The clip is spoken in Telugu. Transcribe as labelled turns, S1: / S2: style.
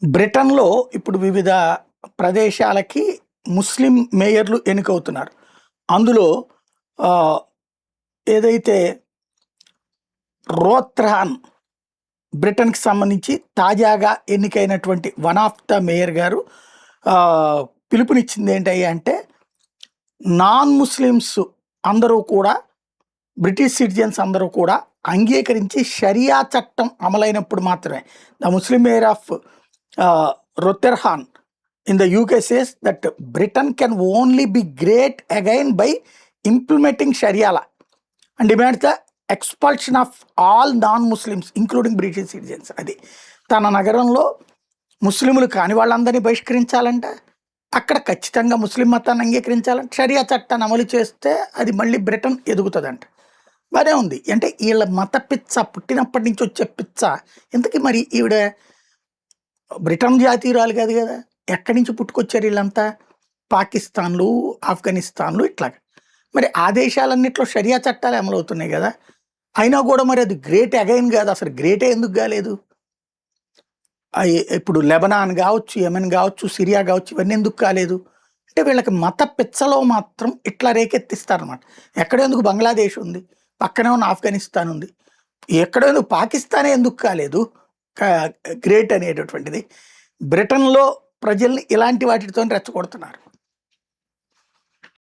S1: బ్రిటన్‌లో ఇప్పుడు వివిధ ప్రదేశాలకి ముస్లిం మేయర్‌లు ఎన్నికవుతున్నారు. అందులో ఆహ్, ఏదైతే రోత్రహాన్ బ్రిటన్‌కి సంబంధించి తాజాగా ఎన్నికైనటువంటి వన్ ఆఫ్ ద మేయర్ గారు ఆహ్, పిలుపునిచ్చింది ఏంటయ్యా అంటే, నాన్ ముస్లిమ్స్ అందరూ కూడా బ్రిటిష్ సిటిజన్స్ అందరూ కూడా అంగీకరించి షరియా చట్టం అమలైనప్పుడు మాత్రమే the Muslim mayor of uh, Rotherham in the UK says that Britain can only be great again by implementing Sharia law and demands the expulsion of all non-Muslims, including British citizens. అది తన నగరంలో ముస్లింలు కాని వాళ్ళందరినీ బహిష్కరించాలంట. అక్కడ ఖచ్చితంగా ముస్లిం మతాన్ని అంగీకరించాలంట. షరియా చట్టాన్ని అమలు చేస్తే అది మళ్ళీ బ్రిటన్ ఎదుగుతుందంట. బానే ఉంది. అంటే వీళ్ళ మత పిచ్చ పుట్టినప్పటి నుంచి వచ్చే పిచ్చ. ఇంతకీ మరి ఈవిడ బ్రిటన్ జాతీయురాలు కాదు కదా! ఎక్కడి నుంచి పుట్టుకొచ్చారు ఈళ్ళంతా? పాకిస్తాన్‌లు, ఆఫ్ఘనిస్తాన్‌లు ఇట్లాగా. మరి ఆ దేశాలన్నిట్లో షరియా చట్టాలే అమలవుతున్నాయి గదా! అయినా గూడా మరి అది గ్రేట్ అగైన్ గాదు. అసలు గ్రేటే ఎందుకు గాలేదు? ఇప్పుడు లెబనాన్ గావచ్చు, యెమెన్ గావచ్చు, సిరియా గావచ్చు ఇవన్నీ ఎందుకు కాలేదు? అంటే వీళ్ళకి మత పిచ్చలో మాత్రం ఇట్లా రేకెత్తిస్తారనమాట. ఎక్కడో ఎందుకు బంగ్లాదేశ్ ఉంది. పక్కనే ఉన్న ఆఫ్ఘనిస్తాన్ ఉంది. ఎక్కడో ఎందుకు పాకిస్తానే ఎందుకు కాలేదు? క గ్రేట్ అనేటటువంటిది. బ్రిటన్‌లో ప్రజల్ని ఇలాంటి వాటితోని రెచ్చగొడుతున్నారు.